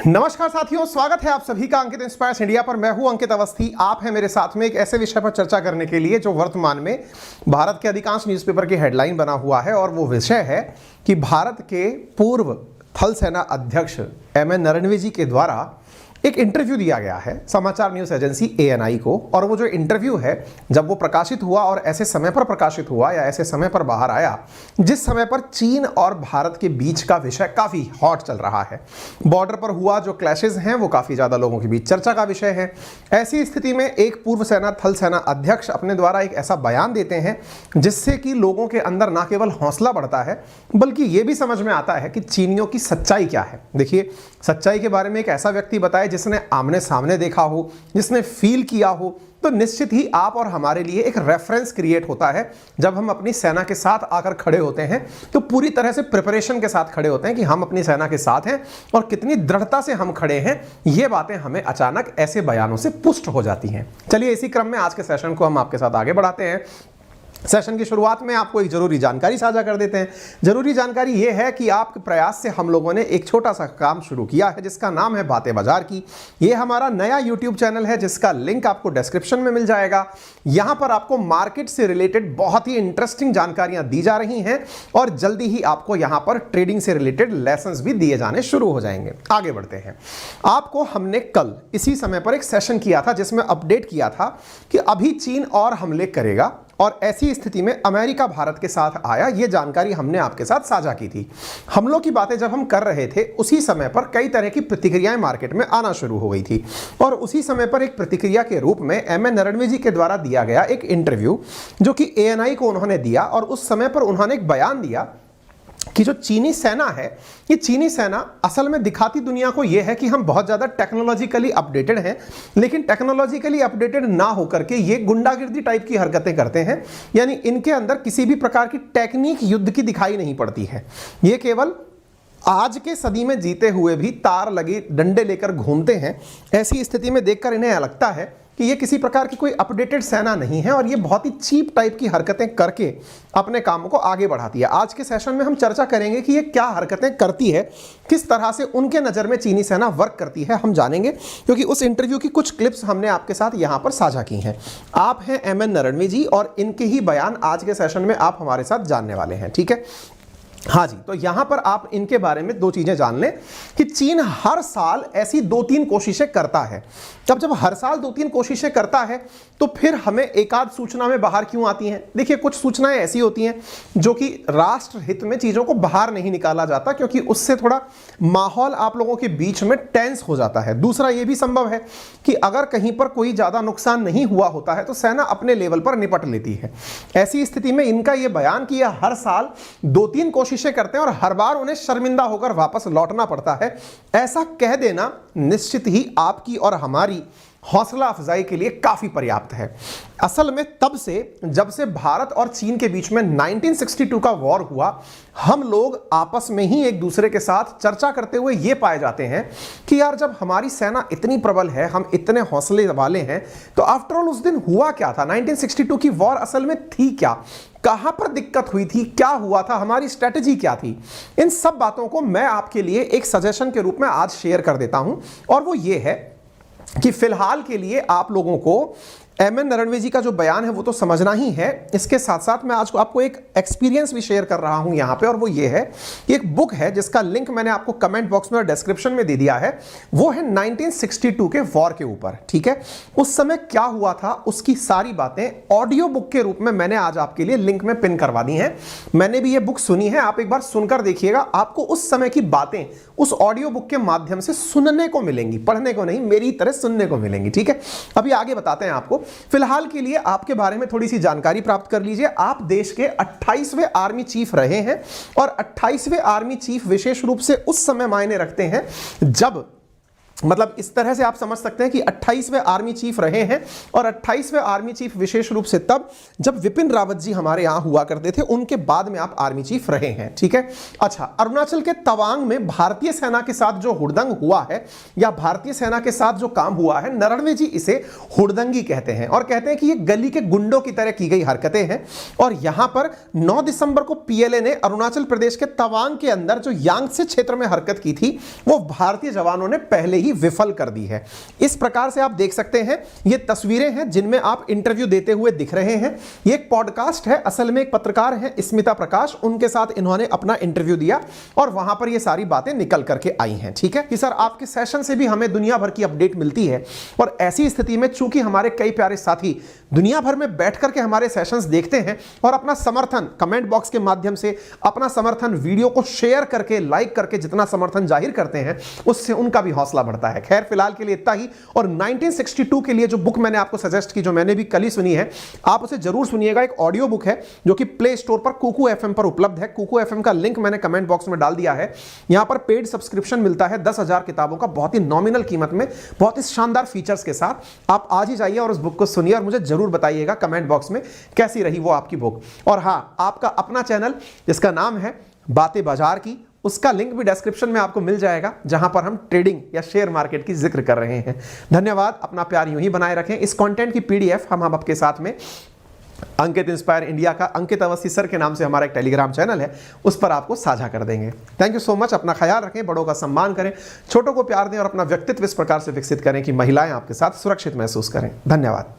नमस्कार साथियों, स्वागत है आप सभी का अंकित इंस्पायर्स इंडिया पर। मैं हूं अंकित अवस्थी। आप हैं मेरे साथ में एक ऐसे विषय पर चर्चा करने के लिए जो वर्तमान में भारत के अधिकांश न्यूज़पेपर की हेडलाइन बना हुआ है, और वो विषय है कि भारत के पूर्व थल सेना अध्यक्ष एमएन नरवणे जी के द्वारा एक इंटरव्यू दिया गया है समाचार न्यूज़ एजेंसी एएनआई को। और वो जो इंटरव्यू है, जब वो प्रकाशित हुआ और ऐसे समय पर प्रकाशित हुआ या ऐसे समय पर बाहर आया जिस समय पर चीन और भारत के बीच का विषय काफ़ी हॉट चल रहा है, बॉर्डर पर हुआ जो क्लैशेस हैं वो काफ़ी ज़्यादा लोगों के बीच चर्चा का विषय है। ऐसी स्थिति में एक पूर्व थल सेना अध्यक्ष अपने द्वारा एक ऐसा बयान देते हैं जिससे कि लोगों के अंदर ना केवल हौसला बढ़ता है बल्कि ये भी समझ में आता है कि चीनियों की सच्चाई क्या है। देखिए, सच्चाई के बारे में एक ऐसा व्यक्ति बताए जिसने आमने सामने देखा हो, जिसने फील किया हो, तो निश्चित ही आप और हमारे लिए एक रेफरेंस क्रिएट होता है। जब हम अपनी सेना के साथ आकर खड़े होते हैं तो पूरी तरह से प्रिपरेशन के साथ खड़े होते हैं कि हम अपनी सेना के साथ हैं और कितनी दृढ़ता से हम खड़े हैं। ये बातें हमें अचानक ऐसे बयानों से पुष्ट हो जाती हैं। चलिए, इसी क्रम में आज के सेशन को हम आपके साथ आगे बढ़ाते हैं। सेशन की शुरुआत में आपको एक जरूरी जानकारी साझा कर देते हैं। जरूरी जानकारी यह है कि आपके प्रयास से हम लोगों ने एक छोटा सा काम शुरू किया है जिसका नाम है बातें बाजार की। यह हमारा नया YouTube चैनल है जिसका लिंक आपको डिस्क्रिप्शन में मिल जाएगा। यहां पर आपको मार्केट से रिलेटेड बहुत ही इंटरेस्टिंग जानकारियां दी जा रही हैं और जल्दी ही आपको यहां पर ट्रेडिंग से रिलेटेड लेसन्स भी दिए जाने शुरू हो जाएंगे। आगे बढ़ते हैं। आपको हमने कल इसी समय पर एक सेशन किया था जिसमें अपडेट किया था कि अभी चीन और हमले करेगा और ऐसी स्थिति में अमेरिका भारत के साथ आया। ये जानकारी हमने आपके साथ साझा की थी। हमलों की बातें जब हम कर रहे थे उसी समय पर कई तरह की प्रतिक्रियाएं मार्केट में आना शुरू हो गई थी, और उसी समय पर एक प्रतिक्रिया के रूप में एमएन नरवणे जी के द्वारा दिया गया एक इंटरव्यू जो कि एएनआई को उन्होंने दिया, और उस समय पर उन्होंने एक बयान दिया कि जो चीनी सेना है, ये चीनी सेना असल में दिखाती दुनिया को यह है कि हम बहुत ज़्यादा टेक्नोलॉजिकली अपडेटेड हैं, लेकिन टेक्नोलॉजिकली अपडेटेड ना होकर के ये गुंडागिर्दी टाइप की हरकतें करते हैं। यानी इनके अंदर किसी भी प्रकार की टेक्निक युद्ध की दिखाई नहीं पड़ती है। ये केवल आज के सदी में जीते हुए भी तार लगे डंडे लेकर घूमते हैं। ऐसी स्थिति में देखकर इन्हें लगता है कि ये किसी प्रकार की कोई अपडेटेड सेना नहीं है और ये बहुत ही चीप टाइप की हरकतें करके अपने कामों को आगे बढ़ाती है। आज के सेशन में हम चर्चा करेंगे कि ये क्या हरकतें करती है, किस तरह से उनके नज़र में चीनी सेना वर्क करती है, हम जानेंगे, क्योंकि उस इंटरव्यू की कुछ क्लिप्स हमने आपके साथ यहाँ पर साझा की हैं। आप हैं एमएन नरवणे जी और इनके ही बयान आज के सेशन में आप हमारे साथ जानने वाले हैं। ठीक है, हाँ जी। तो यहां पर आप इनके बारे में दो चीजें जान लें कि चीन हर साल ऐसी 2-3 कोशिशें करता है। तब जब हर साल 2-3 कोशिशें करता है तो फिर हमें एक आध सूचना में बाहर क्यों आती हैं? देखिए, कुछ सूचनाएं ऐसी होती हैं जो कि राष्ट्र हित में चीजों को बाहर नहीं निकाला जाता, क्योंकि उससे थोड़ा माहौल आप लोगों के बीच में टेंस हो जाता है। दूसरा ये भी संभव है कि अगर कहीं पर कोई ज्यादा नुकसान नहीं हुआ होता है तो सेना अपने लेवल पर निपट लेती है। ऐसी स्थिति में इनका यह बयान कि यह हर साल 2-3 कोशिशें करते हैं और हर बार उन्हें शर्मिंदा होकर वापस लौटना पड़ता है, ऐसा कह देना निश्चित ही आपकी और हमारी हौसला अफजाई के लिए काफी पर्याप्त है। असल में तब से जब से भारत और चीन के बीच में 1962 का वॉर हुआ, हम लोग आपस में ही एक दूसरे के साथ चर्चा करते हुए ये पाए जाते हैं कि यार, जब हमारी सेना इतनी प्रबल है, हम इतने हौसले वाले हैं, तो आफ्टर ऑल उस दिन हुआ क्या था? 1962 की वॉर असल में थी क्या? कहां पर दिक्कत हुई थी? क्या हुआ था? हमारी स्ट्रेटजी क्या थी? इन सब बातों को मैं आपके लिए एक सजेशन के रूप में आज शेयर कर देता हूं, और वो ये है कि फिलहाल के लिए आप लोगों को एमएन नरवणे जी का जो बयान है वो तो समझना ही है। इसके साथ साथ मैं आज आपको एक एक्सपीरियंस भी शेयर कर रहा हूं यहां पे, और वो ये है कि एक बुक है जिसका लिंक मैंने आपको कमेंट बॉक्स में और डिस्क्रिप्शन में दे दिया है। वो है 1962 के वॉर के ऊपर। ठीक है, उस समय क्या हुआ था उसकी सारी बातें ऑडियो बुक के रूप में मैंने आज आपके लिए लिंक में पिन करवा दी हैं। मैंने भी ये बुक सुनी है, आप एक बार सुनकर देखिएगा, आपको उस समय की बातें उस ऑडियो बुक के माध्यम से सुनने को मिलेंगी, पढ़ने को नहीं, मेरी तरह सुनने को मिलेंगी। ठीक है, अभी आगे बताते हैं आपको। फिलहाल के लिए आपके बारे में थोड़ी सी जानकारी प्राप्त कर लीजिए। आप देश के 28वें आर्मी चीफ रहे हैं, और 28वें आर्मी चीफ विशेष रूप से उस समय मायने रखते हैं जब मतलब इस तरह से आप समझ सकते हैं कि 28वें आर्मी चीफ रहे हैं, और 28वें आर्मी चीफ विशेष रूप से तब जब विपिन रावत जी हमारे यहां हुआ करते थे, उनके बाद में आप आर्मी चीफ रहे हैं। ठीक है, अच्छा, अरुणाचल के तवांग में भारतीय सेना के साथ जो हुड़दंग हुआ है या भारतीय सेना के साथ जो काम हुआ है, नरवणे जी इसे हुड़दंगी कहते हैं और कहते हैं कि ये गली के गुंडों की तरह की गई हरकतें हैं। और यहां पर 9 दिसंबर को पीएलए ने अरुणाचल प्रदेश के तवांग के अंदर जो यांगत्से क्षेत्र में हरकत की थी, वो भारतीय जवानों ने पहले ही विफल कर दी है। इस प्रकार से आप देख सकते हैं, ये तस्वीरें हैं जिनमें आप इंटरव्यू देते हुए दिख रहे हैं। ये एक पॉडकास्ट है, असल में एक पत्रकार है स्मिता प्रकाश, उनके साथ इन्होंने अपना इंटरव्यू दिया और वहां पर ये सारी बातें निकल करके आई हैं। ठीक है कि सर आपके सेशन से भी हमें दुनिया भर की अपडेट मिलती है, और ऐसी स्थिति में चूंकि हमारे कई प्यारे साथी दुनिया भर में बैठ करके हमारे सेशंस देखते हैं और अपना समर्थन कमेंट बॉक्स के माध्यम से, अपना समर्थन वीडियो को शेयर करके, लाइक करके जितना समर्थन जाहिर करते हैं, उससे उनका भी हौसला बढ़ता है। खैर फिलहाल के लिए इतना ही। और 1962 के लिए जो बुक मैंने आपको सजेस्ट की, जो मैंने भी कल ही सुनी है, आप उसे जरूर सुनिएगा। एक ऑडियो बुक है जो कि प्ले स्टोर पर कुकू एफएम पर उपलब्ध है। कुकू एफएम का लिंक मैंने कमेंट बॉक्स में डाल दिया है। यहां पर पेड सब्सक्रिप्शन मिलता है 10,000 किताबों का, बहुत ही नॉमिनल कीमत में, बहुत ही शानदार फीचर्स के साथ। आप आज ही जाइए और उस बुक को सुनिए और मुझे जरूर बताइएगा कमेंट बॉक्स में कैसी रही वो आपकी बुक। और हां, आपका अपना चैनल जिसका नाम है बातें बाजार की, उसका लिंक भी डिस्क्रिप्शन में आपको मिल जाएगा, जहां पर हम ट्रेडिंग या शेयर मार्केट की जिक्र कर रहे हैं। धन्यवाद, अपना प्यार यूं ही बनाए रखें। इस कंटेंट की पीडीएफ हम आपके साथ में अंकित इंस्पायर इंडिया का अंकित अवस्थी सर के नाम से हमारा एक टेलीग्राम चैनल है, उस पर आपको साझा कर देंगे। Thank you so much. अपना ख्याल रखें, बड़ों का सम्मान करें, छोटों को प्यार दें और अपना व्यक्तित्व इस प्रकार से विकसित करें कि महिलाएं आपके साथ सुरक्षित महसूस करें। धन्यवाद।